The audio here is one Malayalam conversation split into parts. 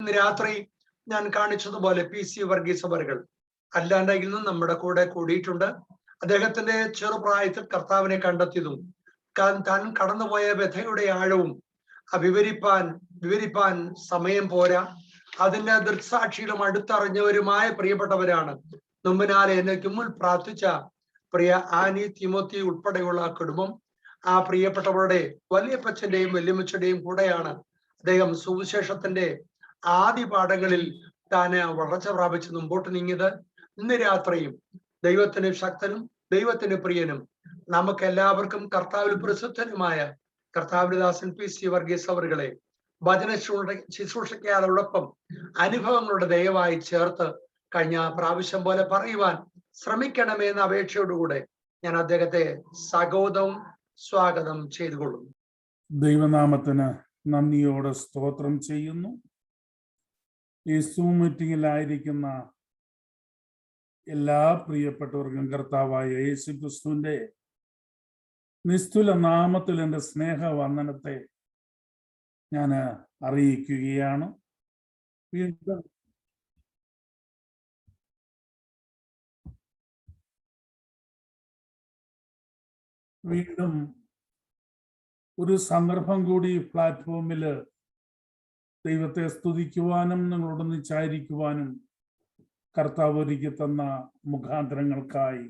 ഇന്ന് രാത്രി ഞാൻ കാണിച്ചതുപോലെ PC വർഗീസ് അവറുകൾ അല്ലാണ്ടെങ്കിൽ നമ്മുടെ കൂടെ കൂടിയിട്ടുണ്ട്. അദ്ദേഹത്തിന്റെ ചെറുപ്രായത്തിൽ കർത്താവിനെ കണ്ടെത്തിയതും താൻ കടന്നുപോയ വ്യഥയുടെ ആഴവും വിവരിപ്പാൻ സമയം പോരാ. അതിന്റെ ദൃക്സാക്ഷിയിലും അടുത്തറിഞ്ഞവരുമായ പ്രിയപ്പെട്ടവരാണ് നുമ്പനാലെ എന്നേക്ക് മുൻ പ്രാർത്ഥിച്ച പ്രിയ ആനി തിമോത്തി ഉൾപ്പെടെയുള്ള കുടുംബം. ആ പ്രിയപ്പെട്ടവരുടെ വലിയപ്പച്ചന്റെയും വല്യമ്മച്ചന്റെയും കൂടെയാണ് അദ്ദേഹം സുവിശേഷത്തിന്റെ ആദ്യ പാഠങ്ങളിൽ താന് വളർച്ച പ്രാപിച്ച് മുമ്പോട്ട് നീങ്ങിയത്. ഇന്ന് രാത്രിയും ദൈവത്തിന് ശക്തനും ദൈവത്തിന് പ്രിയനും നമുക്ക് എല്ലാവർക്കും കർത്താവിൽ പ്രസിദ്ധനുമായ കർത്താവിന്റെ ദാസൻ PC വർഗീസ് അവറുകളെ വചന ശുശ്രൂഷയ്ക്കാരോടൊപ്പം അനുഭവങ്ങളുടെ ദയവായി ചേർത്ത് കഴിഞ്ഞ പ്രാവശ്യം പോലെ പറയുവാൻ ശ്രമിക്കണമെന്ന അപേക്ഷയോടുകൂടെ ഞാൻ അദ്ദേഹത്തെ സഗൗരവം സ്വാഗതം ചെയ്തുകൊള്ളുന്നു. ദൈവനാമത്തിന് നന്ദിയോടെ സ്തോത്രം ചെയ്യുന്നു. ഈ സൂം മീറ്റിംഗിലായിരിക്കുന്ന എല്ലാ പ്രിയപ്പെട്ടവർക്കും കർത്താവായ യേശു ക്രിസ്തുവിന്റെ നിസ്തുല നാമത്തിൽ എൻ്റെ സ്നേഹവന്ദനത്തെ ഞാൻ അറിയിക്കുകയാണ്. വീണ്ടും ഒരു സന്ദർഭം കൂടി പ്ലാറ്റ്ഫോമിൽ ദൈവത്തെ സ്തുതിക്കുവാനും നിങ്ങളോടൊന്നിച്ചായിരിക്കുവാനും കർത്താവ് ഒരുക്കി തന്ന മുഖാന്തരങ്ങൾക്കായി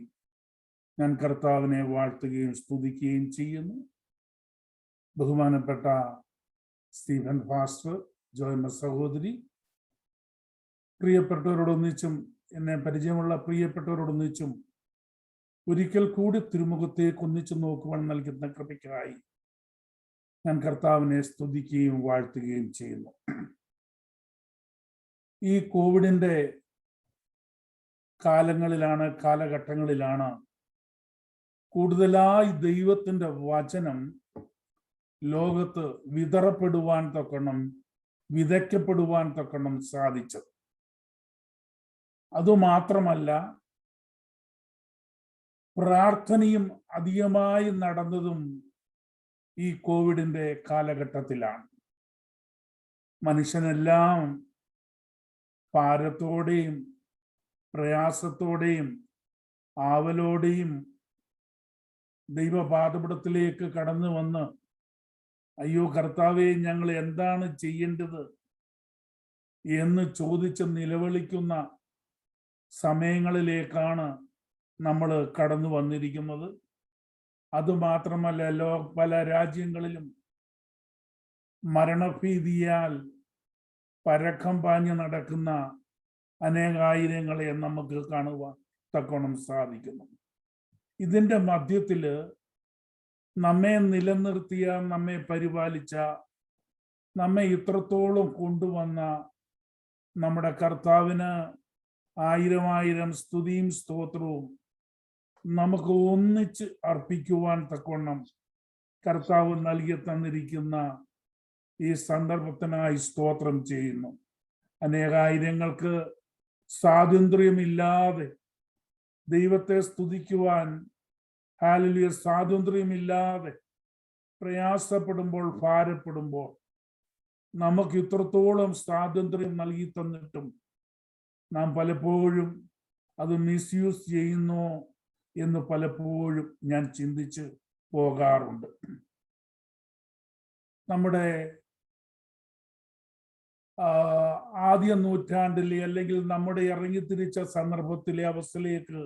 ഞാൻ കർത്താവിനെ വാഴ്ത്തുകയും സ്തുതിക്കുകയും ചെയ്യുന്നു. ബഹുമാനപ്പെട്ട സ്റ്റീഫൻ ഫാസ്റ്റർ, ജോയ്മ സഹോദരി, പ്രിയപ്പെട്ടവരോടൊന്നിച്ചും എന്നെ പരിചയമുള്ള പ്രിയപ്പെട്ടവരോടൊന്നിച്ചും ഒരിക്കൽ കൂടി തിരുമുഖത്തേക്ക് ഒന്നിച്ചു നോക്കുവാൻ നൽകുന്ന കൃപയ്ക്കായി ഞാൻ കർത്താവിനെ സ്തുതിക്കുകയും വാഴ്ത്തുകയും ചെയ്യുന്നു. ഈ കോവിഡിന്റെ കാലഘട്ടങ്ങളിലാണ് കൂടുതലായി ദൈവത്തിന്റെ വചനം ലോകത്ത് വിതറപ്പെടുവാൻ തക്കണം, വിതയ്ക്കപ്പെടുവാൻ തക്കണം സാധിച്ചത്. അതുമാത്രമല്ല, പ്രാർത്ഥനയും അധികമായി നടന്നതും ഈ കോവിഡിന്റെ കാലഘട്ടത്തിലാണ്. മനുഷ്യനെല്ലാം ഭാരത്തോടെയും പ്രയാസത്തോടെയും ആവലോടെയും ദൈവപാദപീഠത്തിലേക്ക് കടന്നു വന്ന്, അയ്യോ കർത്താവേ, ഞങ്ങൾ എന്താണ് ചെയ്യേണ്ടത് എന്ന് ചോദിച്ച് നിലവിളിക്കുന്ന സമയങ്ങളിലേക്കാണ് നമ്മൾ കടന്നു വന്നിരിക്കുന്നത്. അതുമാത്രമല്ല, പല രാജ്യങ്ങളിലും മരണഭീതിയാൽ പരക്കം പാഞ്ഞു നടക്കുന്ന അനേകായിരങ്ങളെ നമുക്ക് കാണുവാൻ തക്കോണം സാധിക്കുന്നു. ഇതിൻ്റെ മധ്യത്തില് നമ്മെ നിലനിർത്തിയ, നമ്മെ പരിപാലിച്ച, നമ്മെ ഇത്രത്തോളം കൊണ്ടുവന്ന നമ്മുടെ കർത്താവിന് ആയിരം സ്തുതിയും സ്തോത്രവും നമുക്ക് ഒന്നിച്ച് അർപ്പിക്കുവാൻ തക്കവണ്ണം കർത്താവ് നൽകി തന്നിരിക്കുന്ന ഈ സന്ദർഭത്തിനായി സ്തോത്രം ചെയ്യുന്നു. അനേകായിരങ്ങൾക്ക് സ്വാതന്ത്ര്യമില്ലാതെ ദൈവത്തെ സ്തുതിക്കുവാൻ, ഹല്ലേലൂയ, സ്വാതന്ത്ര്യമില്ലാതെ പ്രയാസപ്പെടുമ്പോൾ, ഭാരപ്പെടുമ്പോൾ നമുക്ക് ഇത്രത്തോളം സ്വാതന്ത്ര്യം നൽകി തന്നിട്ടും നാം പലപ്പോഴും അത് മിസ്യൂസ് ചെയ്യുന്നു എന്ന് പലപ്പോഴും ഞാൻ ചിന്തിച്ച് പോകാറുണ്ട്. നമ്മുടെ ആദ്യ നൂറ്റാണ്ടിലെ അല്ലെങ്കിൽ നമ്മുടെ ഇറങ്ങിത്തിരിച്ച സന്ദർഭത്തിലെ അവസ്ഥയിലേക്ക്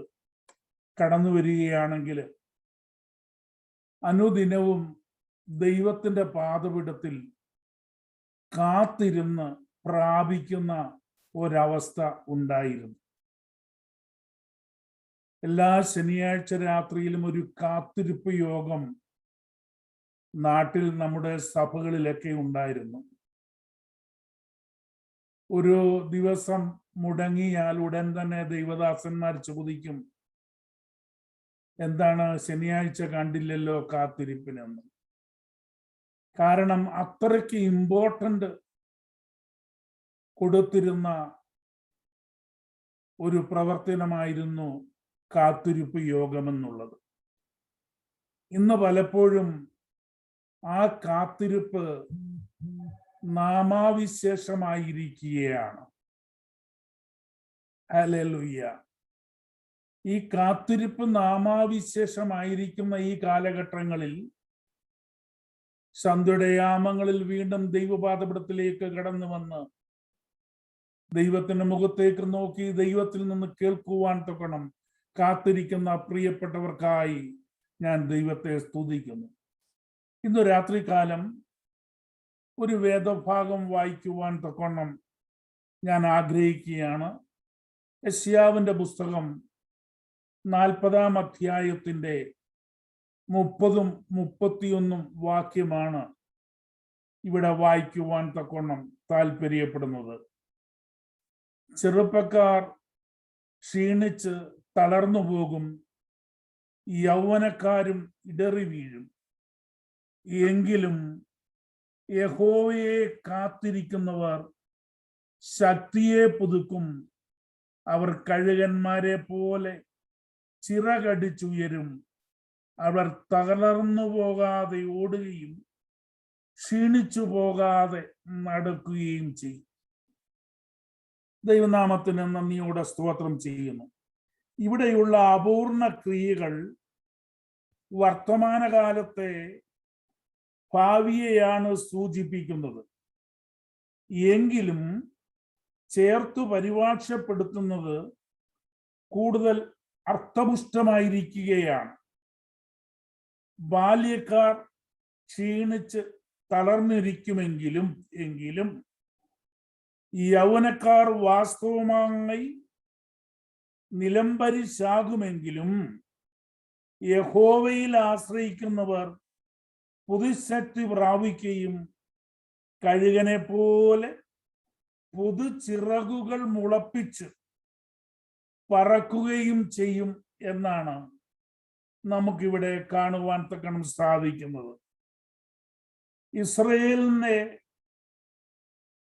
കടന്നു വരികയാണെങ്കിൽ അനുദിനവും ദൈവത്തിന്റെ പാദപീഠത്തിൽ കാത്തിരുന്ന് പ്രാപിക്കുന്ന ഒരവസ്ഥ ഉണ്ടായിരുന്നു. എല്ലാ ശനിയാഴ്ച രാത്രിയിലും ഒരു കാത്തിരിപ്പ് യോഗം നാട്ടിൽ നമ്മുടെ സഭകളിലൊക്കെ ഉണ്ടായിരുന്നു. ഒരു ദിവസം മുടങ്ങിയാൽ ഉടൻ തന്നെ ദൈവദാസന്മാർ ചോദിക്കും, എന്താണ് ശനിയാഴ്ച കണ്ടില്ലല്ലോ കാത്തിരിപ്പിനെന്ന്. കാരണം അത്രയ്ക്ക് ഇമ്പോർട്ടൻ്റ് കൊടുത്തിരുന്ന ഒരു പ്രവർത്തനമായിരുന്നു കാത്തിരിപ്പ് യോഗമെന്നുള്ളത്. ഇന്ന് പലപ്പോഴും ആ കാത്തിരിപ്പ് നാമാവിശേഷമായിരിക്കുകയാണ്. ഹല്ലേലൂയ. ഈ കാത്തിരിപ്പ് നാമാവിശേഷമായിരിക്കുന്ന ഈ കാലഘട്ടങ്ങളിൽ സന്ധ്യയുടെ യാമങ്ങളിൽ വീണ്ടും ദൈവപാദപീഠത്തിലേക്ക് കടന്നു വന്ന് ദൈവത്തിന്റെ മുഖത്തേക്ക് നോക്കി ദൈവത്തിൽ നിന്ന് കേൾക്കുവാൻ തക്കണം കാത്തിരിക്കുന്ന പ്രിയപ്പെട്ടവർക്കായി ഞാൻ ദൈവത്തെ സ്തുതിക്കുന്നു. ഇന്ന് രാത്രികാലം ഒരു വേദഭാഗം വായിക്കുവാൻ തക്കണം ഞാൻ ആഗ്രഹിക്കുകയാണ്. യെശയ്യാവിന്റെ പുസ്തകം 40-ാം അധ്യായത്തിന്റെ 30-ഉം 31-ഉം വാക്യമാണ് ഇവിടെ വായിക്കുവാൻ തക്കണം താല്പര്യപ്പെടുന്നത്. ചെറുപ്പക്കാർ ക്ഷീണിച്ച് തളർന്നു പോകും, യൗവനക്കാരും ഇടറി വീഴും. എങ്കിലും യഹോവയെ കാത്തിരിക്കുന്നവർ ശക്തിയെ പുതുക്കും. അവർ കഴുകന്മാരെ പോലെ ചിറകടിച്ചുയരും. അവർ തളർന്നു പോകാതെ ഓടുകയും ക്ഷീണിച്ചു പോകാതെ നടക്കുകയും ചെയ്യും. ദൈവനാമത്തിന് നന്ദിയോടെ സ്തോത്രം ചെയ്യുന്നു. ഇവിടെയുള്ള അപൂർണ ക്രിയകൾ വർത്തമാനകാലത്തെ ഭാവിയെയാണ് സൂചിപ്പിക്കുന്നത്. എങ്കിലും ചേർത്തു പരിഭാഷപ്പെടുത്തുന്നത് കൂടുതൽ അർത്ഥപുഷ്ടമായിരിക്കുകയാണ്. ബാല്യക്കാർ ക്ഷീണിച്ച് തളർന്നിരിക്കുമെങ്കിലും യൗവനക്കാർ വാസ്തവമായി നിലംപരിശാകുമെങ്കിലും യഹോവയിൽ ആശ്രയിക്കുന്നവർ പുതുശക്തി പ്രാപിക്കുകയും കഴുകനെ പോലെ പുതുചിറകുകൾ മുളപ്പിച്ച് പറക്കുകയും ചെയ്യും എന്നാണ് നമുക്കിവിടെ കാണുവാൻ തക്കണം സാധിക്കുന്നത്.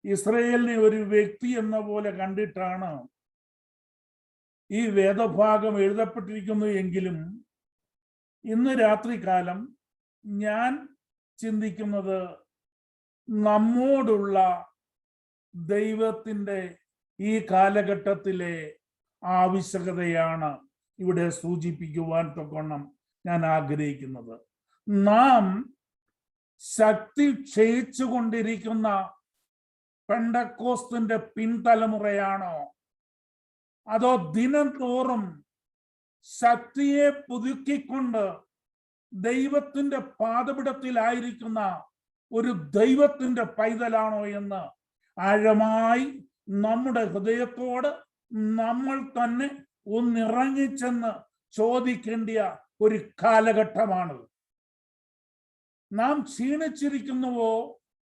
ഇസ്രയേലിനെ ഒരു വ്യക്തി എന്ന പോലെ കണ്ടിട്ടാണ് ഈ വേദഭാഗം എഴുതപ്പെട്ടിരിക്കുന്നത്. എങ്കിലും ഇന്ന് രാത്രികാലം ഞാൻ ചിന്തിക്കുന്നത് നമ്മോടുള്ള ദൈവത്തിൻ്റെ ഈ കാലഘട്ടത്തിലെ ആവശ്യകതയാണ് ഇവിടെ സൂചിപ്പിക്കുവാൻ തക്കവണ്ണം ഞാൻ ആഗ്രഹിക്കുന്നത്. നാം ശക്തി ക്ഷയിച്ചു കൊണ്ടിരിക്കുന്ന പെന്തക്കോസ്തിന്റെ പിൻതലമുറയാണോ, അതോ ദിനം തോറും ശക്തിയെ പുതുക്കിക്കൊണ്ട് ദൈവത്തിന്റെ പാദപീഠത്തിലായിരിക്കുന്ന ഒരു ദൈവത്തിന്റെ പൈതലാണോ എന്ന് ആഴമായി നമ്മുടെ ഹൃദയത്തോട് നമ്മൾ തന്നെ ഒന്നിറങ്ങിച്ചെന്ന് ചോദിക്കേണ്ട ഒരു കാലഘട്ടമാണ്. നാം ക്ഷീണിച്ചിരിക്കുന്നുവോ,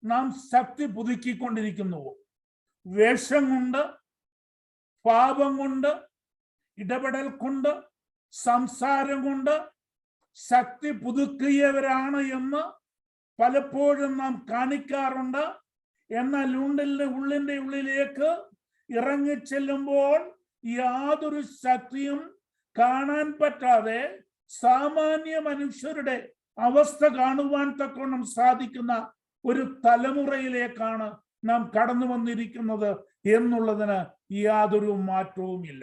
നാം ശക്തി പുതുക്കിക്കൊണ്ടിരിക്കുന്നുവോ? വേഷം കൊണ്ട്, പാപം കൊണ്ട്, ഇടപെടൽ കൊണ്ട്, സംസാരം കൊണ്ട് ശക്തി പുതുക്കിയവരാണ് എന്ന് പലപ്പോഴും നാം കാണിക്കാറുണ്ട്. എന്നാൽ ഉള്ളിന്റെ ഉള്ളിലേക്ക് ഇറങ്ങിച്ചെല്ലുമ്പോൾ യാതൊരു ശക്തിയും കാണാൻ പറ്റാതെ സാമാന്യ മനുഷ്യരുടെ അവസ്ഥ കാണുവാൻ തക്കവണ്ണം സാധിക്കുന്ന ഒരു തലമുറയിലേക്കാണ് നാം കടന്നു വന്നിരിക്കുന്നത് എന്നുള്ളതിന് യാതൊരു മാറ്റവുമില്ല.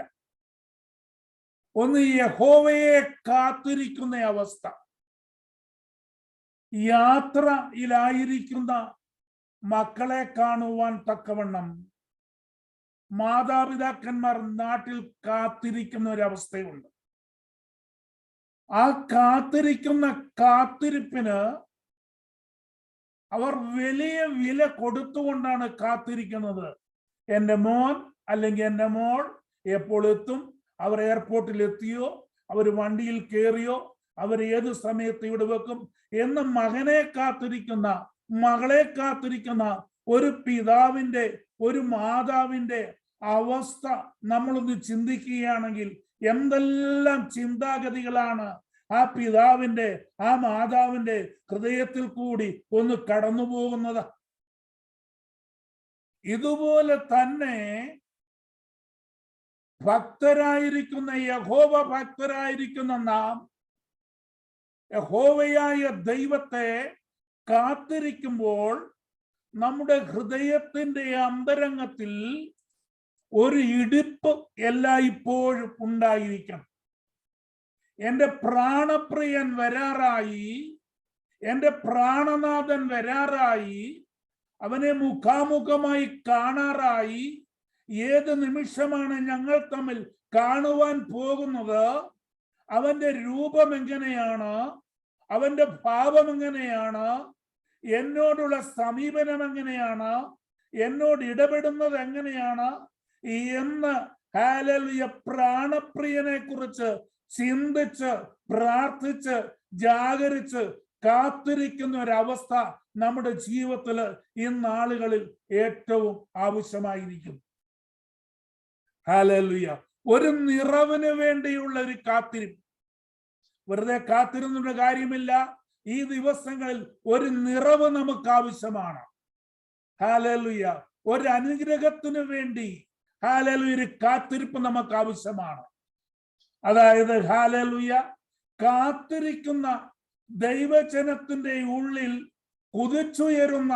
ഒന്ന് യഹോവയെ കാത്തിരിക്കുന്ന അവസ്ഥ, യാത്രയിലായിരിക്കുന്ന മക്കളെ കാണുവാൻ തക്കവണ്ണം മാതാപിതാക്കന്മാർ നാട്ടിൽ കാത്തിരിക്കുന്ന ഒരവസ്ഥയുണ്ട്. ആ കാത്തിരിക്കുന്ന കാത്തിരിപ്പിന് അവർ വലിയ വില കൊടുത്തുകൊണ്ടാണ് കാത്തിരിക്കുന്നത്. എൻ്റെ മോൻ അല്ലെങ്കിൽ എൻ്റെ മോൾ എപ്പോൾ എത്തും, അവർ എയർപോർട്ടിൽ എത്തിയോ, അവർ വണ്ടിയിൽ കയറിയോ, അവർ ഏത് സമയത്ത് ഇവിടെ വെക്കും എന്ന് മകനെ കാത്തിരിക്കുന്ന, മകളെ കാത്തിരിക്കുന്ന ഒരു പിതാവിന്റെ, ഒരു മാതാവിന്റെ അവസ്ഥ നമ്മളൊന്ന് ചിന്തിക്കുകയാണെങ്കിൽ എന്തെല്ലാം ചിന്താഗതികളാണ് ആ പിതാവിന്റെ, ആ മാതാവിന്റെ ഹൃദയത്തിൽ കൂടി ഒന്ന് കടന്നു പോകുന്നത്. ഇതുപോലെ തന്നെ ഭക്തരായിരിക്കുന്ന, യഹോവ ഭക്തരായിരിക്കുന്ന നാം യഹോവയായ ദൈവത്തെ കാത്തിരിക്കുമ്പോൾ നമ്മുടെ ഹൃദയത്തിന്റെ അന്തരംഗത്തിൽ ഒരു ഇടിപ്പ് എല്ലായ്പ്പോഴും ഉണ്ടായിരിക്കണം. എൻ്റെ പ്രാണപ്രിയൻ വരാറായി, എൻ്റെ പ്രാണനാഥൻ വരാറായി, അവനെ മുഖാമുഖമായി കാണാറായി. ഏത് നിമിഷമാണ് ഞങ്ങൾ തമ്മിൽ കാണുവാൻ പോകുന്നത്? അവന്റെ രൂപം എങ്ങനെയാണ്? അവന്റെ ഭാവം എങ്ങനെയാണ്? എന്നോടുള്ള സമീപനം എങ്ങനെയാണ്? എന്നോട് ഇടപെടുന്നത് എങ്ങനെയാണ് എന്ന് ഹല്ലേലൂയ പ്രാണപ്രിയനെ കുറിച്ച് ചിന്തിച്ച് പ്രാർത്ഥിച്ച് ജാഗരിച്ച് കാത്തിരിക്കുന്ന ഒരവസ്ഥ നമ്മുടെ ജീവിതത്തിൽ ഈ നാളുകളിൽ ഏറ്റവും ആവശ്യമായിരിക്കും. ഹല്ലേലൂയ. ഒരു നിറവിന് വേണ്ടിയുള്ള ഒരു കാത്തിരിപ്പ്. വെറുതെ കാത്തിരുന്നിട്ട് കാര്യമില്ല. ഈ ദിവസങ്ങളിൽ ഒരു നിറവ് നമുക്ക് ആവശ്യമാണ്. ഹല്ലേലൂയ. ഒരു അനുഗ്രഹത്തിന് വേണ്ടി ഹല്ലേലൂയ ഒരു കാത്തിരിപ്പ് നമുക്ക് ആവശ്യമാണ്. അതായത് ഹല്ലേലൂയ കാത്തിരിക്കുന്ന ദൈവജനത്തിന്റെ ഉള്ളിൽ കുതിച്ചുയരുന്ന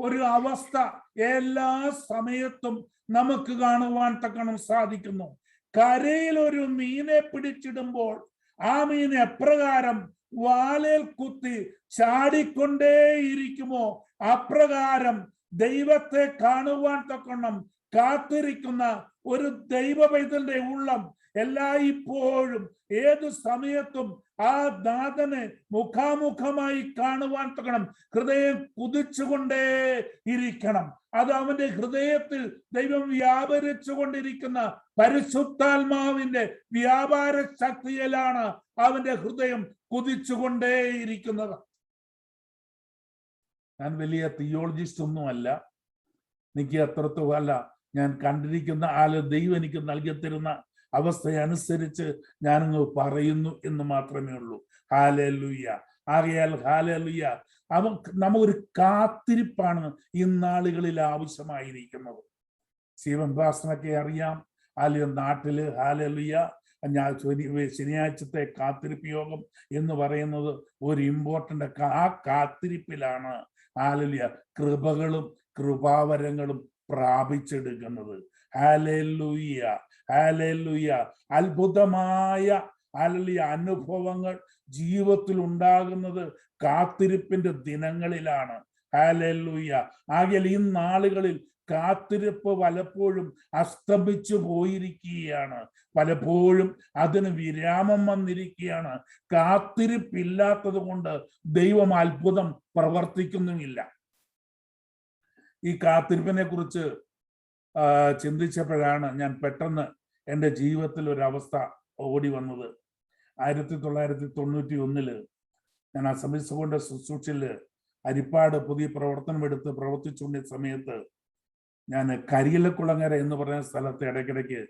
ഒരു അവസ്ഥ എല്ലാ സമയത്തും നമുക്ക് കാണുവാൻ തക്കണം സാധിക്കുന്നു. കരയിൽ ഒരു മീനെ പിടിച്ചിടുമ്പോൾ ആ മീൻ എപ്രകാരം വാലേൽ കുത്തി ചാടിക്കൊണ്ടേയിരിക്കുമോ അപ്രകാരം ദൈവത്തെ കാണുവാൻ തക്കണം കാത്തിരിക്കുന്ന ഒരു ദൈവ പൈതലിന്റെ ഉള്ളം എല്ലായ്പ്പോഴും ഏതു സമയത്തും ആ നാഥനെ മുഖാമുഖമായി കാണുവാൻ തക്കണം ഹൃദയം കുതിച്ചുകൊണ്ടേ ഇരിക്കണം. അത് അവന്റെ ഹൃദയത്തിൽ ദൈവം വ്യാപരിച്ചു കൊണ്ടിരിക്കുന്ന പരിശുദ്ധാത്മാവിന്റെ വ്യാപാര ശക്തിയിലാണ് അവന്റെ ഹൃദയം കുതിച്ചുകൊണ്ടേയിരിക്കുന്നത്. ഞാൻ വലിയ തിയോളജിസ്റ്റ് ഒന്നുമല്ല, എനിക്ക് അത്രത്തോളം അല്ല. ഞാൻ കണ്ടിരിക്കുന്ന ദൈവം എനിക്ക് നൽകി തരുന്ന അവസ്ഥയനുസരിച്ച് ഞാനങ്ങ് പറയുന്നു എന്ന് മാത്രമേ ഉള്ളൂ. ഹല്ലേലൂയ. ആകയാൽ ഹല്ലേലൂയ നമുക്കൊരു കാത്തിരിപ്പാണ് ഈ നാളുകളിൽ ആവശ്യമായിരിക്കുന്നത്. ശിവൻ ഭാഷണൊക്കെ അറിയാം. നാട്ടില് ഹല്ലേലൂയ ശനിയാഴ്ചത്തെ കാത്തിരിപ്പ് യോഗം എന്ന് പറയുന്നത് ഒരു ഇമ്പോർട്ടന്റ് ആ കാത്തിരിപ്പിലാണ് ഹല്ലേലൂയ കൃപകളും കൃപാവരങ്ങളും പ്രാപിച്ചെടുക്കുന്നത്. Hallelujah hallelujah. അത്ഭുതമായ ഹല്ലേലൂയ അനുഭവങ്ങൾ ജീവിതത്തിൽ ഉണ്ടാകുന്നത് കാത്തിരിപ്പിന്റെ ദിനങ്ങളിലാണ്. ഹല്ലേലൂയ. ആകയാൽ ഈ നാളുകളിൽ കാത്തിരിപ്പ് പലപ്പോഴും അസ്തമിച്ചു പോയിരിക്കുകയാണ്. പലപ്പോഴും അതിന് വിരാമം വന്നിരിക്കുകയാണ്. കാത്തിരിപ്പില്ലാത്തത് കൊണ്ട് ദൈവം അത്ഭുതം പ്രവർത്തിക്കുന്നുമില്ല. ഈ കാത്തിരിപ്പിനെ കുറിച്ച് ചിന്തിച്ചപ്പോഴാണ് ഞാൻ പെട്ടെന്ന് എൻ്റെ ജീവിതത്തിൽ ഒരവസ്ഥ ഓടി വന്നത്. 1991 ഞാൻ അസംബ്ലീസ് കൊണ്ട് ശുശ്രൂഷയില് അരിപ്പാട് പുതിയ പ്രവർത്തനമെടുത്ത് പ്രവർത്തിച്ചുകൊണ്ടിരുന്ന സമയത്ത് ഞാൻ കരിയിലക്കുളങ്ങര എന്ന് പറയുന്ന സ്ഥലത്ത് ഇടയ്ക്കിടയ്ക്ക്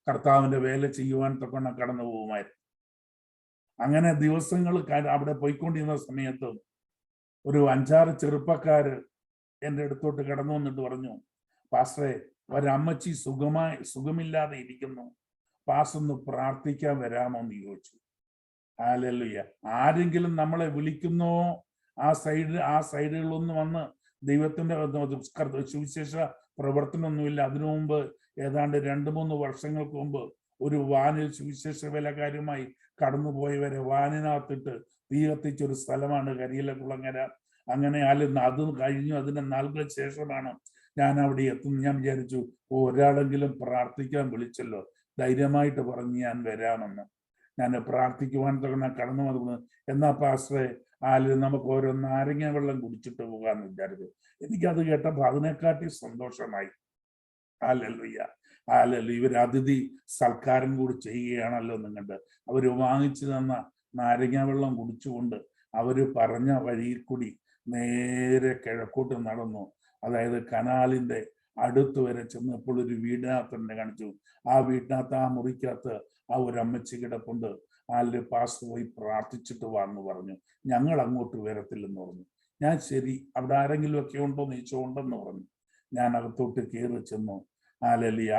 കർത്താവിന്റെ വേല ചെയ്യുവാൻ തക്കണം കടന്നു പോകുമായിരുന്നു. അങ്ങനെ ദിവസങ്ങൾ അവിടെ പോയിക്കൊണ്ടിരുന്ന സമയത്ത് ഒരു 5-6 ചെറുപ്പക്കാര് എൻ്റെ അടുത്തോട്ട് കടന്നു വന്നിട്ട് പറഞ്ഞു, പാസ്റ്ററെ, ഒരമ്മച്ചി സുഖമില്ലാതെ ഇരിക്കുന്നു, പാസ്റ്റൊന്ന് പ്രാർത്ഥിക്കാൻ വരാമോ എന്ന് ചോദിച്ചു. ഹല്ലേലൂയ. ആരെങ്കിലും നമ്മളെ വിളിക്കുന്നോ ആ സൈഡുകളൊന്നും വന്ന് ദൈവത്തിന്റെ സുവിശേഷ പ്രവർത്തനമൊന്നുമില്ല. അതിനു മുമ്പ് ഏതാണ്ട് 2-3 വർഷങ്ങൾക്ക് മുമ്പ് ഒരു വാനിൽ സുവിശേഷ വേലക്കാരുമായി കടന്നുപോയവരെ വാനിനകത്തിട്ട് തീ കത്തിച്ചൊരു സ്ഥലമാണ് കരിയിലക്കുളങ്ങര. അങ്ങനെ അത് കഴിഞ്ഞു. അതിന്റെ നാളുകൾ ശേഷമാണ് ഞാൻ അവിടെ എത്തുന്നത്. ഞാൻ വിചാരിച്ചു, ഒരാളെങ്കിലും പ്രാർത്ഥിക്കാൻ വിളിച്ചല്ലോ, ധൈര്യമായിട്ട് പറഞ്ഞ് ഞാൻ വരാമെന്ന്. ഞാൻ പ്രാർത്ഥിക്കുവാൻ കടന്നു വന്നു. എന്നാ പാസ്റ്ററെ, നമുക്ക് ഓരോ നാരങ്ങ വെള്ളം കുടിച്ചിട്ട് പോകാന്ന് വിചാരിച്ചു. എനിക്കത് കേട്ടപ്പോൾ അതിനെക്കാട്ടി സന്തോഷമായി. Hallelujah hallelujah. ഇവർ അതിഥി സൽക്കാരം കൂടി ചെയ്യുകയാണല്ലോ നിങ്ങളുടെ. അവര് വാങ്ങിച്ചു തന്ന നാരങ്ങ വെള്ളം കുടിച്ചുകൊണ്ട് അവര് പറഞ്ഞ വഴിയിൽ കൂടി നേരെ കിഴക്കോട്ട് നടന്നു. അതായത് കനാലിന്റെ അടുത്ത് വരെ ചെന്നപ്പോൾ ഒരു വീടിനകത്ത് എന്നെ കാണിച്ചു. ആ വീട്ടിനകത്ത് ആ മുറിക്കകത്ത് ആ ഒരു അമ്മച്ചി കിടപ്പുണ്ട്. പാസ്റ്റർ പോയി പ്രാർത്ഥിച്ചിട്ട് വാന്ന് പറഞ്ഞു. ഞങ്ങൾ അങ്ങോട്ട് വരത്തില്ലെന്ന് പറഞ്ഞു. ഞാൻ ശരി, അവിടെ ആരെങ്കിലും ഒക്കെ ഉണ്ടോ നീച്ചുണ്ടെന്ന് പറഞ്ഞു. ഞാൻ അകത്തോട്ട് കയറി ചെന്നു. ഹല്ലേലൂയ.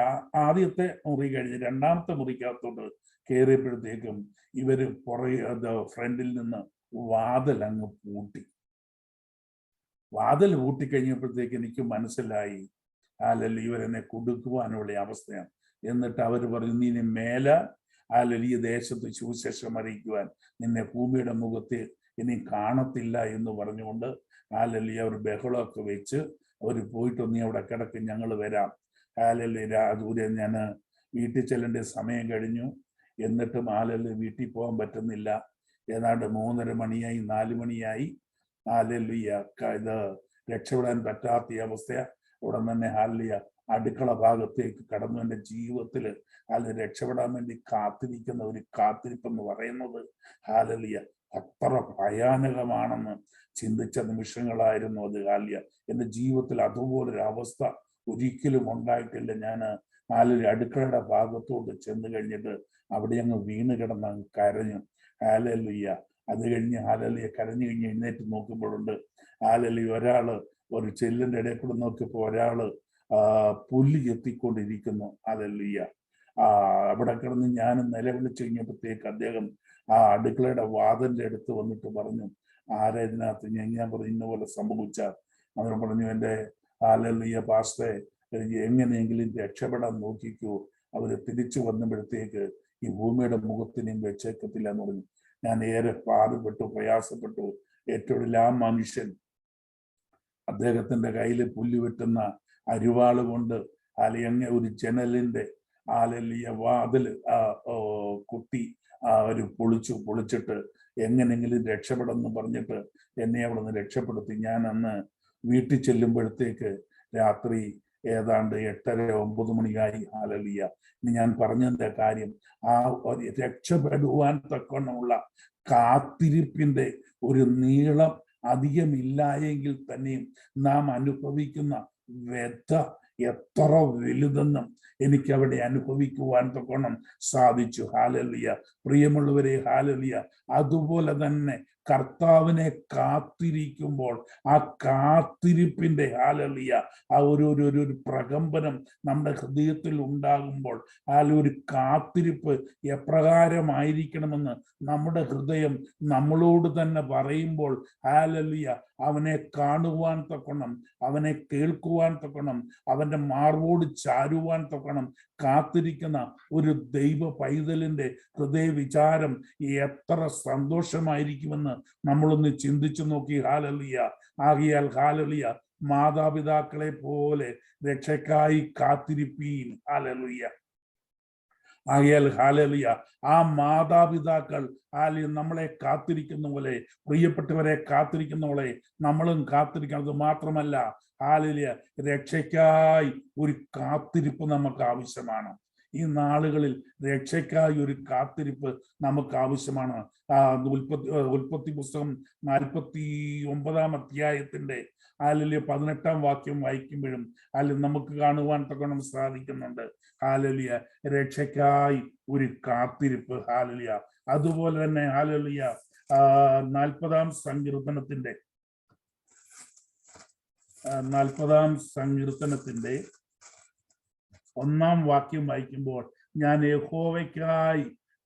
ആദ്യത്തെ മുറി കഴിഞ്ഞ് 2ാമത്തെ മുറിക്കകത്തോട്ട് കയറിയപ്പോഴത്തേക്കും ഇവര് ഫ്രണ്ടിൽ നിന്ന് വാതിൽ അങ്ങ് പൂട്ടി. വാതിൽ പൂട്ടിക്കഴിഞ്ഞപ്പോഴത്തേക്ക് എനിക്ക് മനസ്സിലായി ഹാലലൂയ ഇവരെന്നെ കൊടുക്കുവാനുള്ള അവസ്ഥയാണ്. എന്നിട്ട് അവർ പറഞ്ഞു, നീ ഇനി മേലെ ഹാലലൂയ ദേശത്ത് സുവിശേഷം അറിയിക്കുവാൻ നിന്നെ ഭൂമിയുടെ മുഖത്ത് ഇനി കാണത്തില്ല എന്ന് പറഞ്ഞുകൊണ്ട് ഹാലലൂയ അവർ ബഹളമൊക്കെ വെച്ച് അവർ പോയിട്ട് നീ അവിടെ കിടക്കും, ഞങ്ങൾ വരാം. ഹാലലൂയ ദൂരെ ഞാൻ വീട്ടിൽ ചെല്ലേണ്ട സമയം കഴിഞ്ഞു. എന്നിട്ടും ഹാലലൂയ വീട്ടിൽ പോകാൻ പറ്റുന്നില്ല. ഏതാണ്ട് 3:30 മണിയായി, 4 മണിയായി. ഹാലലൂയ ഇത് രക്ഷപ്പെടാൻ പറ്റാത്ത അവസ്ഥ. ഉടൻ തന്നെ ഹാലലൂയ അടുക്കള ഭാഗത്തേക്ക് കടന്നു. എൻ്റെ ജീവിതത്തിൽ ഹാലലൂയ രക്ഷപ്പെടാൻ വേണ്ടി കാത്തിരിക്കുന്ന ഒരു കാത്തിരിപ്പെന്ന് പറയുന്നത് ഹാലലൂയ അത്ര ഭയാനകമാണെന്ന് ചിന്തിച്ച നിമിഷങ്ങളായിരുന്നു അത്. ഹാലലൂയ എൻ്റെ ജീവിതത്തിൽ അതുപോലൊരു അവസ്ഥ ഒരിക്കലും ഉണ്ടായിട്ടില്ല. ഞാൻ ഹാലലൂയ അടുക്കളയുടെ ഭാഗത്തോട്ട് ചെന്ന് കഴിഞ്ഞിട്ട് അവിടെ അങ്ങ് വീണ് കിടന്ന് അങ്ങ് കരഞ്ഞു. ഹാലലൂയ അത് കഴിഞ്ഞ് ഹാലലൂയ കരഞ്ഞു കഴിഞ്ഞ് എഴുന്നേറ്റ് നോക്കുമ്പോഴുണ്ട് ഹാലലൂയ ഒരാള് ഒരു ചെല്ലിന്റെ ഇടയിൽ കൂടെ നോക്കിയപ്പോൾ ഒരാള് പുല്ല് ചെത്തിക്കൊണ്ടിരിക്കുന്നു. ഹാലലൂയ അവിടെ കിടന്ന് ഞാൻ നിലവിളിച്ചു കഴിഞ്ഞപ്പോഴത്തേക്ക് അദ്ദേഹം ആ അടുക്കളയുടെ വാതിലിന്റെ അടുത്ത് വന്നിട്ട് പറഞ്ഞു, ആരാ ഇതിനകത്ത്? ഞാൻ പറഞ്ഞു, ഇന്ന പോലെ സംഭവിച്ച. അവർ പറഞ്ഞു, എൻ്റെ ഹാലലൂയ പാസ്റ്റേ എങ്ങനെയെങ്കിലും രക്ഷപ്പെടാൻ നോക്കിക്കൂ, അവര് തിരിച്ചു വന്നപ്പോഴത്തേക്ക് ഈ ഭൂമിയുടെ മുഖത്തിനെയും വെച്ചേക്കത്തില്ല എന്ന് പറഞ്ഞു. ഞാൻ ഏറെ പാടുപെട്ടു, പ്രയാസപ്പെട്ടു. ഏറ്റവും ആ മനുഷ്യൻ അദ്ദേഹത്തിന്റെ കയ്യിൽ പുല്ല് വെട്ടുന്ന അരിവാള് കൊണ്ട് അല്ലെങ്കിൽ ഒരു ജനലിന്റെ ഹാലലൂയ വാതിൽ കുത്തി ഒരു പൊളിച്ചിട്ട് എങ്ങനെയെങ്കിലും രക്ഷപ്പെടുമെന്ന് പറഞ്ഞിട്ട് എന്നെ അവിടെ നിന്ന് രക്ഷപ്പെടുത്തി. ഞാൻ അന്ന് വീട്ടിൽ ചെല്ലുമ്പോഴത്തേക്ക് രാത്രി ഏതാണ്ട് 8:30-9 മണിയായി. ഹാലലൂയ ഇനി ഞാൻ പറഞ്ഞതിന്റെ കാര്യം, ആ രക്ഷപ്പെടുവാൻ തക്കവണ്ണമുള്ള കാത്തിരിപ്പിന്റെ ഒരു നീളം അധികമില്ലായെങ്കിൽ തന്നെയും നാം അനുഭവിക്കുന്ന വ്യഥ എത്ര വലുതെന്നും എനിക്ക് അവിടെ അനുഭവിക്കുവാൻ തക്കവണ്ണം സാധിച്ചു. ഹാലലൂയ പ്രിയമുള്ളവരെ, ഹാലലൂയ അതുപോലെ തന്നെ കർത്താവിനെ കാത്തിരിക്കുമ്പോൾ ആ കാത്തിരിപ്പിന്റെ ഹാലലൂയ ആ ഒരു പ്രകമ്പനം നമ്മുടെ ഹൃദയത്തിൽ ഉണ്ടാകുമ്പോൾ ആ ഒരു കാത്തിരിപ്പ് എപ്രകാരമായിരിക്കണമെന്ന് നമ്മുടെ ഹൃദയം നമ്മളോട് തന്നെ പറയുമ്പോൾ ഹാലലൂയ അവനെ കാണുവാൻ തക്കണം, അവനെ കേൾക്കുവാൻ തക്കണം, അവന്റെ മാർവോട് ചാരുവാൻ തക്കണം കാത്തിരിക്കുന്ന ഒരു ദൈവ പൈതലിന്റെ ഹൃദയ വിചാരം എത്ര സന്തോഷമായിരിക്കുമെന്ന് നമ്മളൊന്ന് ചിന്തിച്ചു നോക്കി. ഹാലലൂയ ആകിയാൽ ഹാലലൂയ മാതാപിതാക്കളെ പോലെ രക്ഷയ്ക്കായി കാത്തിരിപ്പീൻ. ഹാലലൂയ ആകിയാൽ ഹാലലൂയ ആ മാതാപിതാക്കൾ നമ്മളെ കാത്തിരിക്കുന്ന പോലെ, പ്രിയപ്പെട്ടവരെ കാത്തിരിക്കുന്ന പോലെ നമ്മളും കാത്തിരിക്കണം. മാത്രമല്ല ഹാലലൂയ രക്ഷയ്ക്കായി ഒരു കാത്തിരിപ്പ് നമുക്ക് ആവശ്യമാണ്. ഈ നാളുകളിൽ രക്ഷയ്ക്കായി ഒരു കാത്തിരിപ്പ് നമുക്ക് ആവശ്യമാണ്. ഉൽപ്പത്തി പുസ്തകം 49-ാം അധ്യായത്തിന്റെ ഹാലലൂയ 18-ാം വാക്യം വായിക്കുമ്പോഴും നമുക്ക് കാണുവാൻ തക്കണം സാധിക്കുന്നുണ്ട്. ഹാലലൂയ രക്ഷയ്ക്കായി ഒരു കാത്തിരിപ്പ്. ഹാലലൂയ അതുപോലെ തന്നെ ഹാലലൂയ 40-ാം സങ്കീർത്തനത്തിന്റെ 1-ാം വാക്യം വായിക്കുമ്പോൾ, ഞാൻ യഹോവയ്ക്കായി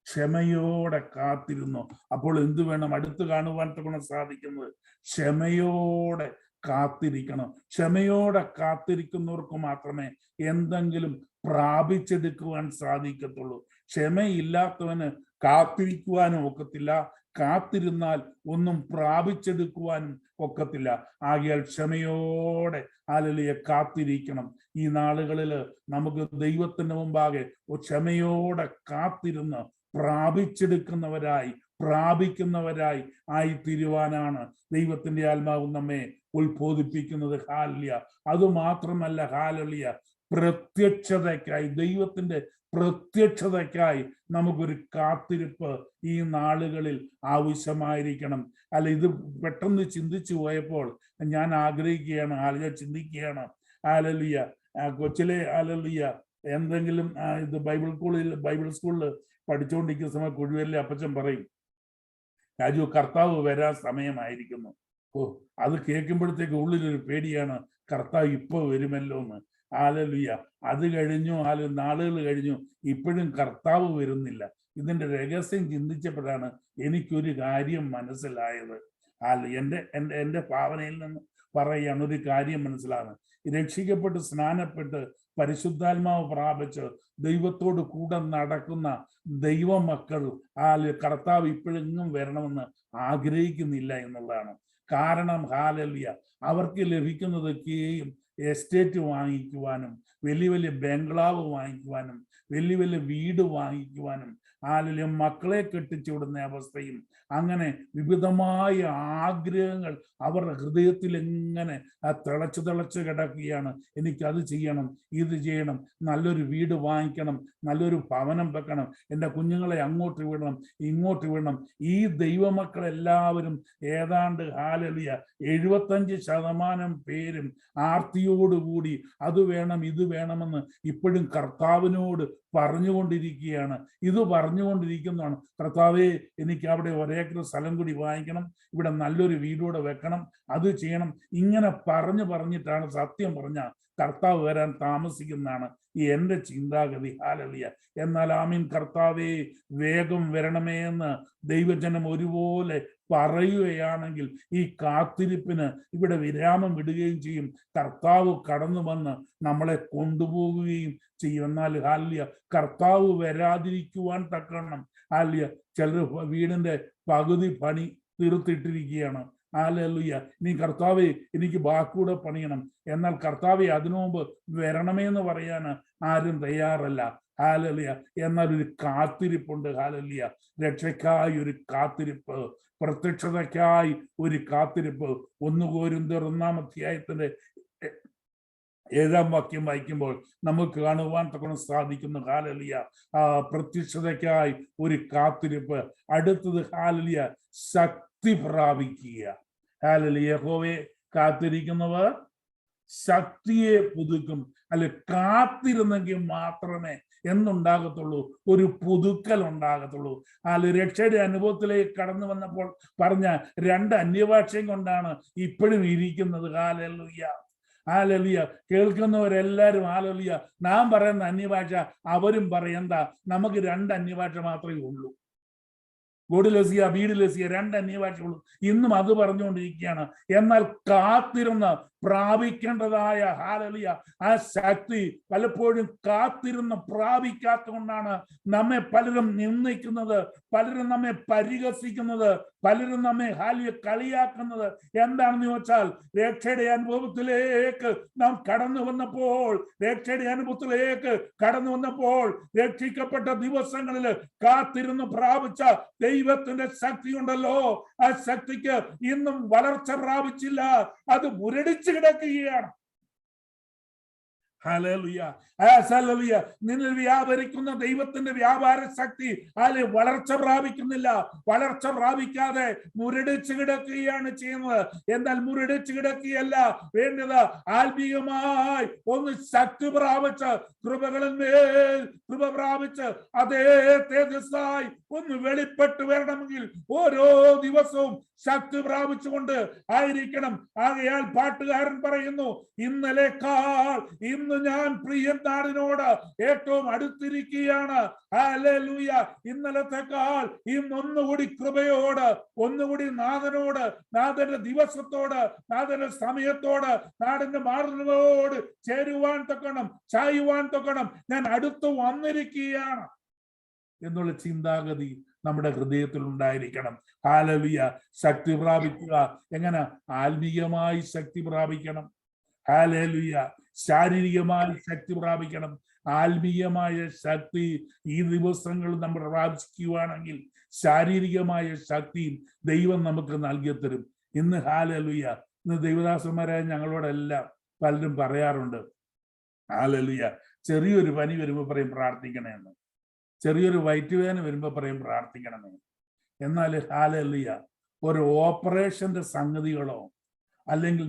ക്ഷമയോടെ കാത്തിരുന്നു. അപ്പോൾ എന്തു വേണം? അടുത്ത് കാണുവാൻ തക്കണം സാധിക്കുന്നത് ക്ഷമയോടെ കാത്തിരിക്കണം. ക്ഷമയോടെ കാത്തിരിക്കുന്നവർക്ക് മാത്രമേ എന്തെങ്കിലും പ്രാപിച്ചെടുക്കുവാൻ സാധിക്കത്തുള്ളൂ. ക്ഷമയില്ലാത്തവന് കാത്തിരിക്കുവാനും ഒക്കത്തില്ല, കാത്തിരുന്നാൽ ഒന്നും പ്രാപിച്ചെടുക്കുവാനും ഒക്കത്തില്ല. ആകയാൽ ക്ഷമയോടെ ഹാലലൂയ കാത്തിരിക്കണം. ഈ നാളുകളിൽ നമുക്ക് ദൈവത്തിന് മുമ്പാകെ ക്ഷമയോടെ കാത്തിരുന്ന് പ്രാപിക്കുന്നവരായി ആയിത്തീരുവാനാണ് ദൈവത്തിന്റെ ആത്മാവ് നമ്മെ ഉത്ബോധിപ്പിക്കുന്നത്. ഹാലലൂയ അതുമാത്രമല്ല ഹാലലൂയ പ്രത്യക്ഷതയ്ക്കായി, ദൈവത്തിന്റെ പ്രത്യക്ഷതയ്ക്കായി നമുക്കൊരു കാത്തിരിപ്പ് ഈ നാളുകളിൽ ആവശ്യമായിരിക്കണം. ഇത് പെട്ടെന്ന് ചിന്തിച്ചു പോയപ്പോൾ ഞാൻ ആഗ്രഹിക്കുകയാണ്, ചിന്തിക്കുകയാണ് ഹാലലൂയ കൊച്ചിലെ ഹാലലൂയ എന്തെങ്കിലും ഇത് ബൈബിൾ സ്കൂളിൽ പഠിച്ചുകൊണ്ടിരിക്കുന്ന സമയം കുഴുവല്ലേ അപ്പച്ചൻ പറയും, രാജു കർത്താവ് വരാൻ സമയമായിരിക്കുന്നു. അത് കേൾക്കുമ്പോഴത്തേക്ക് ഉള്ളിലൊരു പേടിയാണ്, കർത്താവ് ഇപ്പൊ വരുമല്ലോ എന്ന്. ഹാലലൂയ അത് കഴിഞ്ഞു, നാളുകൾ കഴിഞ്ഞു, ഇപ്പോഴും കർത്താവ് വരുന്നില്ല. ഇതിന്റെ രഹസ്യം ചിന്തിച്ചപ്പോഴാണ് എനിക്കൊരു കാര്യം മനസ്സിലായത്. എന്റെ ഭാവനയിൽ നിന്ന് പറയുകയാണ്. ഒരു കാര്യം മനസ്സിലാകുന്നത്, രക്ഷിക്കപ്പെട്ട് സ്നാനപ്പെട്ട് പരിശുദ്ധാത്മാവ് പ്രാപിച്ച് ദൈവത്തോട് കൂടെ നടക്കുന്ന ദൈവമക്കൾ കർത്താവ് ഇപ്പോഴെങ്ങും വരണമെന്ന് ആഗ്രഹിക്കുന്നില്ല എന്നുള്ളതാണ്. കാരണം ഹല്ലേലൂയ, അവർക്ക് ലഭിക്കുന്നതൊക്കെയും എസ്റ്റേറ്റ് വാങ്ങിക്കുവാനും വലിയ വലിയ ബംഗ്ലാവ് വാങ്ങിക്കുവാനും വലിയ വലിയ വീട് വാങ്ങിക്കുവാനും ഹല്ലേലൂയ മക്കളെ കെട്ടിച്ചു വിടുന്ന അവസ്ഥയും അങ്ങനെ വിവിധമായ ആഗ്രഹങ്ങൾ അവരുടെ ഹൃദയത്തിൽ എങ്ങനെ തിളച്ച് കിടക്കുകയാണ്. എനിക്കത് ചെയ്യണം, ഇത് ചെയ്യണം, നല്ലൊരു വീട് വാങ്ങിക്കണം, നല്ലൊരു ഭവനം വെക്കണം, എൻ്റെ കുഞ്ഞുങ്ങളെ അങ്ങോട്ട് വിടണം, ഇങ്ങോട്ട് വിടണം. ഈ ദൈവമക്കളെല്ലാവരും ഏതാണ്ട് ഹല്ലേലൂയ 75% പേരും ആർത്തിയോടുകൂടി അത് വേണം ഇത് വേണമെന്ന് ഇപ്പോഴും കർത്താവിനോട് പറഞ്ഞുകൊണ്ടിരിക്കുകയാണ്. ഇത് പറഞ്ഞുകൊണ്ടിരിക്കുന്നതാണ്, കർത്താവേ എനിക്ക് അവിടെ 1 ഏക്കർ സ്ഥലം കൂടി വാങ്ങിക്കണം, ഇവിടെ നല്ലൊരു വീടൂടെ വെക്കണം, അത് ചെയ്യണം. ഇങ്ങനെ പറഞ്ഞിട്ടാണ് സത്യം പറഞ്ഞ കർത്താവ് വരാൻ താമസിക്കുന്നതാണ് എൻ്റെ ചിന്താഗതി. ഹല്ലേലൂയ. എന്നാൽ ആമീൻ, കർത്താവേ വേഗം വരണമേ എന്ന് ദൈവജനം ഒരുപോലെ പറയുകയാണെങ്കിൽ ഈ കാത്തിരിപ്പിന് ഇവിടെ വിരാമം വിടുകയും ചെയ്യും. കർത്താവ് കടന്നു വന്ന് നമ്മളെ കൊണ്ടുപോകുകയും ചെയ്യും. എന്നാൽ ഹല്ലേലൂയ, കർത്താവ് വരാതിരിക്കുവാൻ തക്കണം ഹല്ലേലൂയ ചിലർ വീടിന്റെ പകുതി പണി തീർത്തിട്ടിരിക്കുകയാണ്. ഹല്ലേലൂയ, നീ കർത്താവേ എനിക്ക് ബാക്കിയൂടെ പണിയണം. എന്നാൽ കർത്താവേ അതിനു മുമ്പ് വരണമേ എന്ന് പറയാൻ ആരും തയ്യാറല്ല. ഹല്ലേലൂയ. എന്നാൽ ഒരു കാത്തിരിപ്പുണ്ട്. ഹല്ലേലൂയ. രക്ഷയ്ക്കായി ഒരു കാത്തിരിപ്പ്, പ്രത്യക്ഷതയ്ക്കായി ഒരു കാത്തിരിപ്പ്. 1 കൊരിന്ത്യർ 1-ാം അധ്യായത്തിന്റെ 7-ാം വാക്യം വായിക്കുമ്പോൾ നമുക്ക് കാണുവാൻ തക്കണം സാധിക്കുന്നു. ഹല്ലേലൂയ, പ്രത്യക്ഷതയ്ക്കായി ഒരു കാത്തിരിപ്പ്. അടുത്തത് ഹല്ലേലൂയ ശക്തി പ്രാപിക്കുക. ഹല്ലേലൂയ. യഹോവയെ കാത്തിരിക്കുന്നവർ ശക്തിയെ പുതുക്കും. അല്ലെ, കാത്തിരുന്നെങ്കിൽ മാത്രമേ എന്നുണ്ടാകത്തുള്ളൂ, ഒരു പുതുക്കൽ ഉണ്ടാകത്തുള്ളൂ. അല്ലെ, രക്ഷയുടെ അനുഭവത്തിലേക്ക് കടന്നു വന്നപ്പോൾ പറഞ്ഞ 2 അന്യഭാഷയും കൊണ്ടാണ് ഇപ്പോഴും ഇരിക്കുന്നത്. ഹല്ലേലൂയ. ഹല്ലേലൂയ. കേൾക്കുന്നവരെല്ലാരും ഹല്ലേലൂയ, നാം പറയുന്ന അന്യഭാഷ അവരും പറയണ്ട, നമുക്ക് 2 അന്യഭാഷ മാത്രമേ ഉള്ളൂ. ഗോഡിലസിയ ബീഡിലസിയ 2 അന്യഭാഷകളും ഇന്നും അത് പറഞ്ഞുകൊണ്ടിരിക്കുകയാണ്. എന്നാൽ കാത്തിരുന്ന് പ്രാപിക്കേണ്ടതായ ഹല്ലേലൂയ ആ ശക്തി പലപ്പോഴും കാത്തിരുന്ന് പ്രാപിക്കാത്ത കൊണ്ടാണ് നമ്മെ പലരും നിന്ദിക്കുന്നത്, പലരും നമ്മെ പരിഹസിക്കുന്നത്, പലരും നമ്മെ ഹല്ലേലൂയ കളിയാക്കുന്നത്. എന്താണെന്ന് ചോദിച്ചാൽ, രക്ഷയുടെ അനുഭവത്തിലേക്ക് നാം കടന്നു വന്നപ്പോൾ, രക്ഷിക്കപ്പെട്ട ദിവസങ്ങളിൽ കാത്തിരുന്ന് പ്രാപിച്ച ദൈവത്തിന്റെ ശക്തി ഉണ്ടല്ലോ, ആ ശക്തിക്ക് ഇന്നും വളർച്ച പ്രാപിച്ചില്ല, അത് മുരടിച്ചു കിടക്കുകയാണ്. ഹല്ലേലൂയ. ഹല്ലേലൂയ. നിന്നിൽ വ്യാപരിക്കുന്ന ദൈവത്തിന്റെ വ്യാപാര ശക്തി വളർച്ച പ്രാപിക്കുന്നില്ല. വളർച്ച പ്രാപിക്കാതെ മുരടിച്ചു കിടക്കുകയാണ് ചെയ്യുന്നത്. എന്നാൽ മുരടിച്ചു കിടക്കുകയല്ല വേണ്ടത്, ആത്മീയമായി ഒന്ന് ശക്തി പ്രാപിച്ച് കൃപകളിന്മേൽ കൃപ പ്രാപിച്ച് അതേ തേജസ്സായി ഒന്ന് വെളിപ്പെട്ട് വരണമെങ്കിൽ ഓരോ ദിവസവും ശക്തി പ്രാപിച്ചുകൊണ്ട് ആയിരിക്കണം. ആകയാൽ പാട്ടുകാരൻ പറയുന്നു, ഇന്നലെക്കാൾ ഇന്ന് ഞാൻ പ്രിയനാടിനോട് ഏറ്റവും അടുത്തിരിക്കുകയാണ്. ഹല്ലേലൂയ. ഇന്നലത്തെക്കാൾ ഇന്നൊന്നുകൂടി കൃപയോട്, ഒന്നുകൂടി നാഥനോട്, നാഥന്റെ ദിവസത്തോട്, നാഥന്റെ സമയത്തോട്, നാടിന്റെ മാർഗങ്ങളോട് ചേരുവാൻ തക്കണം, ചായുവാൻ തക്കണം ഞാൻ അടുത്ത് വന്നിരിക്കുകയാണ് എന്നുള്ള ചിന്താഗതി നമ്മുടെ ഹൃദയത്തിൽ ഉണ്ടായിരിക്കണം. ഹല്ലേലൂയ. ശക്തി പ്രാപിക്കുക എങ്ങനെ? ആത്മീയമായി ശക്തി പ്രാപിക്കണം. ഹല്ലേലൂയ. ശാരീരികമായി ശക്തി പ്രാപിക്കണം. ആത്മീയമായ ശക്തി ഈ ദിവസങ്ങളിൽ നമ്മൾ പ്രാപിക്കുകയാണെങ്കിൽ ശാരീരികമായ ശക്തി ദൈവം നമുക്ക് നൽകി തരും. ഇന്ന് ഹല്ലേലൂയ, ഇന്ന് ദൈവദാസന്മാരായ ഞങ്ങളോടെല്ലാം പലരും പറയാറുണ്ട്, ഹല്ലേലൂയ, ചെറിയൊരു പനി വരുമ്പോൾ പറയും പ്രാർത്ഥിക്കണമെന്ന്, ചെറിയൊരു വയറ്റുവേദന വരുമ്പോൾ പറയും പ്രാർത്ഥിക്കണമേ. എന്നാൽ ഹല്ലേലൂയ ഒരു ഓപ്പറേഷന്റെ സംഗതികളോ അല്ലെങ്കിൽ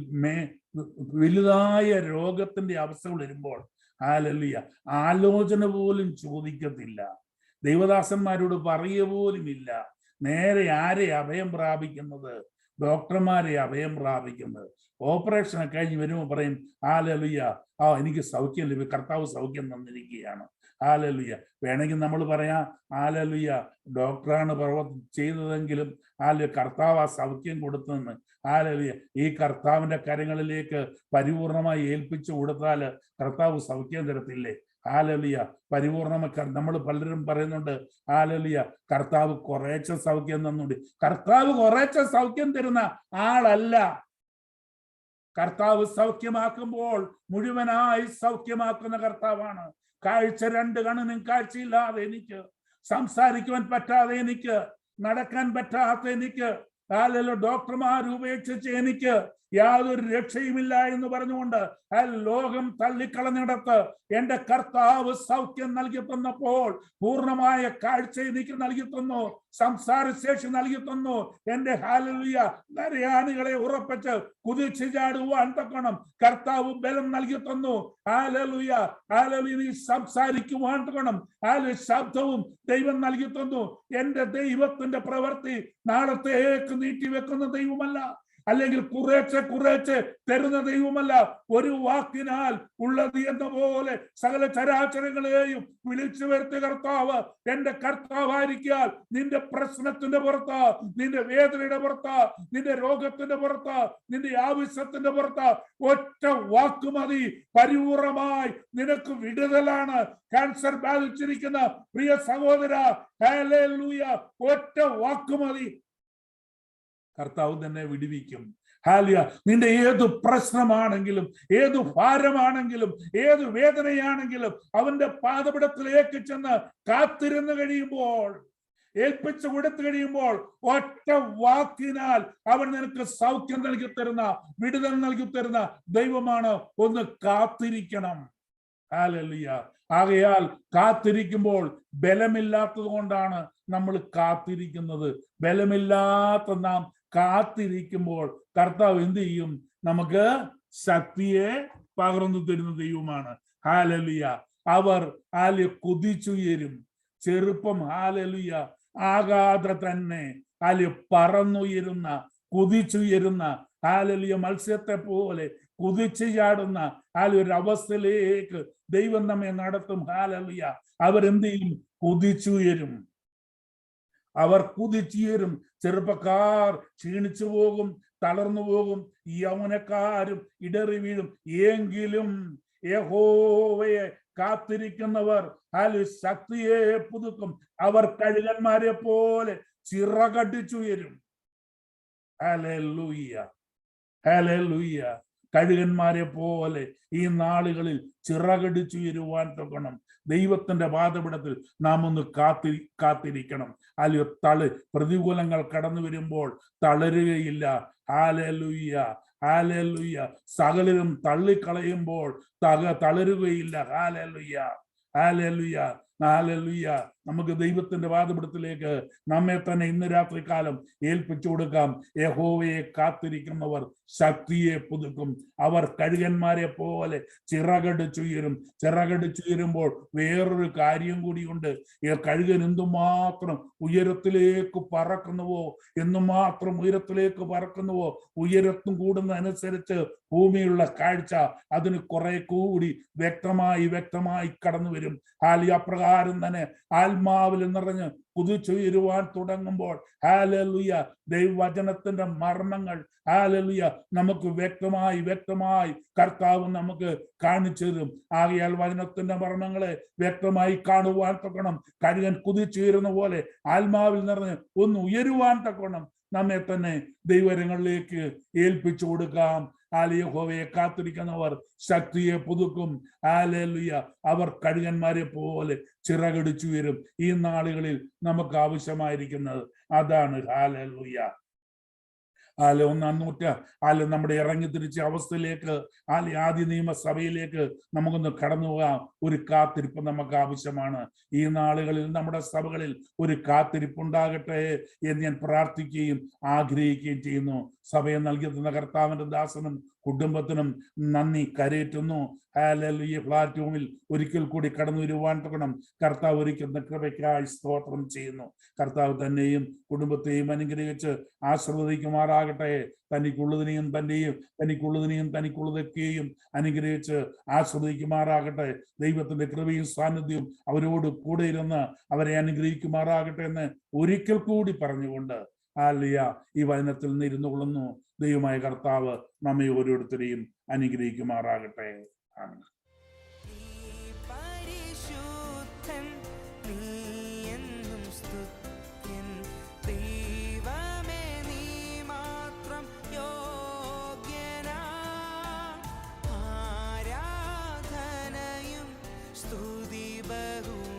വലുതായ രോഗത്തിന്റെ അവസ്ഥകൾ വരുമ്പോൾ ഹല്ലേലൂയ ആലോചന പോലും ചോദിക്കത്തില്ല, ദൈവദാസന്മാരോട് പറയുക പോലും ഇല്ല. നേരെ ആരെ അഭയം പ്രാപിക്കുന്നത്? ഡോക്ടർമാരെ അഭയം പ്രാപിക്കുന്നത്. ഓപ്പറേഷൻ കഴിഞ്ഞ് വരുമ്പോൾ പറയും ഹല്ലേലൂയ, എനിക്ക് സൗഖ്യം ലഭിക്കും, കർത്താവ് സൗഖ്യം തന്നിരിക്കുകയാണ്. ഹല്ലേലൂയ. വേണമെങ്കിൽ നമ്മൾ പറയാം ഹല്ലേലൂയ, ഡോക്ടറാണ് ചെയ്തതെങ്കിലും കർത്താവ് ആ സൗഖ്യം കൊടുത്തെന്ന്. ഹല്ലേലൂയ. ഈ കർത്താവിന്റെ കരങ്ങളിലേക്ക് പരിപൂർണമായി ഏൽപ്പിച്ചു കൊടുത്താൽ കർത്താവ് സൗഖ്യം തരത്തില്ലേ? ഹല്ലേലൂയ. പരിപൂർണമായി നമ്മൾ പലരും പറയുന്നുണ്ട് ഹല്ലേലൂയ, കർത്താവ് കുറേശ്ശെ സൗഖ്യം തന്നുണ്ട്. കർത്താവ് കുറേശ്ശെ സൗഖ്യം തരുന്ന ആളല്ല. കർത്താവ് സൗഖ്യമാക്കുമ്പോൾ മുഴുവനായി സൗഖ്യമാക്കുന്ന കർത്താവാണ്. കാഴ്ച 2 കണ്ണിനും കാഴ്ചയില്ലാതെ എനിക്ക്, സംസാരിക്കുവാൻ പറ്റാതെ എനിക്ക്, നടക്കാൻ പറ്റാത്ത എനിക്ക്, ഡോക്ടർമാർ ഉപേക്ഷിച്ച് എനിക്ക് യാതൊരു രക്ഷയുമില്ല എന്ന് പറഞ്ഞുകൊണ്ട് ലോകം തള്ളിക്കളഞ്ഞിടത്ത് എന്റെ കർത്താവ് സൗഖ്യം നൽകി തന്നപ്പോൾ പൂർണ്ണമായ കാഴ്ച എനിക്ക് നൽകി തന്നു, സംസാരശേഷി നൽകി തന്നു. എന്റെ ഹല്ലേലൂയ നരയാണികളെ ഉറപ്പിച്ച് കുതിച്ചു ചാടുവാൻ തക്കണം കർത്താവ് ബലം നൽകി തന്നു. ഹല്ലേലൂയ. ഹല്ലേലൂയ. നീ സംസാരിക്കുവാൻ തക്കണം ശബ്ദവും ദൈവം നൽകി തന്നു. എന്റെ ദൈവത്തിന്റെ പ്രവൃത്തി നാളത്തേക്ക് നീട്ടിവെക്കുന്ന ദൈവമല്ല, അല്ലെങ്കിൽ കുറേശ്ശെ തരുന്ന ദൈവമല്ല. ഒരു വാക്കിനാൽ ഉള്ളത് എന്ന പോലെ സകല ചരാചരങ്ങളെയും വിളിച്ചു വരുത്തിയ കർത്താവ് എന്റെ കർത്താവായിരിക്കാൻ നിന്റെ പ്രശ്നത്തിന്റെ പുറത്ത്, നിന്റെ വേദനയുടെ പുറത്ത്, നിന്റെ രോഗത്തിന്റെ പുറത്ത്, നിന്റെ ആവശ്യത്തിന്റെ പുറത്ത് ഒറ്റ വാക്ക് മതി. പരിപൂർണമായി നിനക്ക് വിടുതലാണ്. ക്യാൻസർ ബാധിച്ചിരിക്കുന്ന പ്രിയ സഹോദര, ഹല്ലേലൂയ, ഒറ്റ വാക്ക് മതി, കർത്താവ് തന്നെ വിടുവിക്കും. ഹല്ലേലൂയ. നിന്റെ ഏത് പ്രശ്നമാണെങ്കിലും, ഏത് ഭാരമാണെങ്കിലും, ഏത് വേദനയാണെങ്കിലും അവന്റെ പാദപീഠത്തിലേക്ക് ചെന്ന് കാത്തിരുന്ന് കഴിയുമ്പോൾ, ഏൽപ്പിച്ചു കൊടുത്തു കഴിയുമ്പോൾ ഒറ്റ വാക്കിനാൽ അവൻ നിനക്ക് സൗഖ്യം നൽകി തരുന്ന, വിടുതൽ നൽകി തരുന്ന ദൈവമാണ്. ഒന്ന് കാത്തിരിക്കണം. ഹല്ലേലൂയ. ആകയാൽ കാത്തിരിക്കുമ്പോൾ ബലമില്ലാത്തത് കൊണ്ടാണ് നമ്മൾ കാത്തിരിക്കുന്നത്. ബലമില്ലാത്ത നാം കാത്തിരിക്കുമ്പോൾ കർത്താവ് എന്ത് ചെയ്യും? നമുക്ക് ശക്തിയെ പകർന്നു തരുന്ന ദൈവമാണ്. ഹല്ലേലൂയ. അവർ കുതിച്ചുയരും. ചെറുപ്പം ഹല്ലേലൂയ ആകാതെ തന്നെ പറന്നുയരുന്ന, കുതിച്ചുയരുന്ന ഹല്ലേലൂയ മത്സ്യത്തെ പോലെ കുതിച്ചു ചാടുന്ന ഒരു അവസ്ഥയിലേക്ക് ദൈവം നമ്മെ നടത്തും. ഹല്ലേലൂയ. അവരെന്ത് ചെയ്യും? കുതിച്ചുയരും. അവർ കുതിച്ചുയരും. ചെറുപ്പക്കാർ ക്ഷീണിച്ചു പോകും, തളർന്നു പോകും, യൗവനക്കാരും ഇടറി വീഴും. എങ്കിലും യഹോവയെ കാത്തിരിക്കുന്നവർ ശക്തിയെ പുതുക്കും. അവർ കഴുകന്മാരെ പോലെ ചിറകടിച്ചുയരും. ഹല്ലേലൂയ. ഹല്ലേലൂയ. കഴുകന്മാരെ പോലെ ഈ നാളുകളിൽ ചിറകടിച്ചുയരുവാൻ തൊക്കണം. ദൈവത്തിന്റെ പാദപീഠത്തിൽ നാം ഒന്ന് കാത്തിരിക്കണം. പ്രതികൂലങ്ങൾ കടന്നു വരുമ്പോൾ തളരുകയില്ല. ഹല്ലേലൂയ. ഹല്ലേലൂയ. സകലരും തള്ളിക്കളയുമ്പോൾ തളരുകയില്ല. ഹല്ലേലൂയ. ഹല്ലേലൂയ. ഹല്ലേലൂയ. നമുക്ക് ദൈവത്തിന്റെ പാദപീഠത്തിലേക്ക് നമ്മെ തന്നെ ഇന്ന് രാത്രി കാലം ഏൽപ്പിച്ചു കൊടുക്കാം. യഹോവയെ കാത്തിരിക്കുന്നവർ ശക്തിയെ പുതുക്കും. അവർ കഴുകന്മാരെ പോലെ ചിറകടിച്ചുയരും. ചിറകടിച്ചുയരുമ്പോൾ വേറൊരു കാര്യം കൂടിയുണ്ട്. കഴുകൻ എന്തുമാത്രം ഉയരത്തിലേക്ക് പറക്കുന്നുവോ, എന്തുമാത്രം ഉയരത്തിലേക്ക് പറക്കുന്നുവോ, ഉയരത്തും കൂടുന്നതനുസരിച്ച് ഭൂമിയുള്ള കാഴ്ച അതിന് കുറെ കൂടി വ്യക്തമായി കടന്നു വരും. അപ്രകാരം തന്നെ ആത്മാവിൽ നിറഞ്ഞ് കുതിച്ചുയരുവാൻ തുടങ്ങുമ്പോൾ ഹല്ലേലൂയ ദൈവവചനത്തിന്റെ മർമ്മങ്ങൾ ഹല്ലേലൂയ നമുക്ക് വ്യക്തമായി കർത്താവ് നമുക്ക് കാണിച്ചു തരും. ആകയാൽ വചനത്തിന്റെ മർമ്മങ്ങളെ വ്യക്തമായി കാണുവാൻ തക്കണം. കഴുകൻ കുതിച്ചുയരുന്ന പോലെ ആത്മാവിൽ നിറഞ്ഞ് ഒന്ന് ഉയരുവാൻ തക്കണം. നമ്മെ തന്നെ ദൈവങ്ങളിലേക്ക് ഏൽപ്പിച്ചു കൊടുക്കാം. യഹോവയെ കാത്തിരിക്കുന്നവർ ശക്തിയെ പുതുക്കും. ഹല്ലേലൂയ. അവർ കഴുകന്മാരെ പോലെ ചിറകടിച്ചു വരും. ഈ നാളുകളിൽ നമുക്ക് ആവശ്യമായിരിക്കുന്നത് അതാണ്. ഹല്ലേലൂയ. നമ്മുടെ ഇറങ്ങി തിരിച്ച അവസ്ഥയിലേക്ക് ആദ്യ നിയമസഭയിലേക്ക് നമുക്കൊന്ന് കടന്നു പോകാം. ഒരു കാത്തിരിപ്പ് നമുക്ക് ആവശ്യമാണ്. ഈ നാളുകളിൽ നമ്മുടെ സഭകളിൽ ഒരു കാത്തിരിപ്പുണ്ടാകട്ടെ എന്ന് ഞാൻ പ്രാർത്ഥിക്കുകയും ആഗ്രഹിക്കുകയും ചെയ്യുന്നു. സഭയെ നൽകി തന്ന കർത്താവിന്റെ ദാസനും കുടുംബത്തിനും നന്ദി കരയേറ്റുന്നു. ഹല്ലേലൂയ. പ്ലാറ്റ്ഫോമിൽ ഒരിക്കൽ കൂടി കടന്നു വരുവാൻ തക്കണം കർത്താവ് ഒരുക്കുന്ന കൃപയ്ക്കായി സ്തോത്രം ചെയ്യുന്നു. കർത്താവ് തന്നെയും കുടുംബത്തെയും അനുഗ്രഹിച്ച് ആശീർവദിക്കുമാറാകട്ടെ. തനിക്കുള്ളതിനെയും തനിക്കുള്ളതൊക്കെയും അനുഗ്രഹിച്ച് ആസ്വദിക്കുമാറാകട്ടെ. ദൈവത്തിന്റെ കൃപയും സാന്നിധ്യവും അവരോട് കൂടെ ഇരുന്ന് അവരെ അനുഗ്രഹിക്കുമാറാകട്ടെ എന്ന് ഒരിക്കൽ കൂടി പറഞ്ഞുകൊണ്ട് ഹല്ലേലൂയ ഈ വചനത്തിൽ നിന്ന് ഇരുന്നു കൊള്ളുന്നു. ദൈവമായ കർത്താവ് നമ്മെ ഓരോരുത്തരെയും അനുഗ്രഹിക്കുമാറാകട്ടെ. ആമേൻ. സ്തുതി ബഹു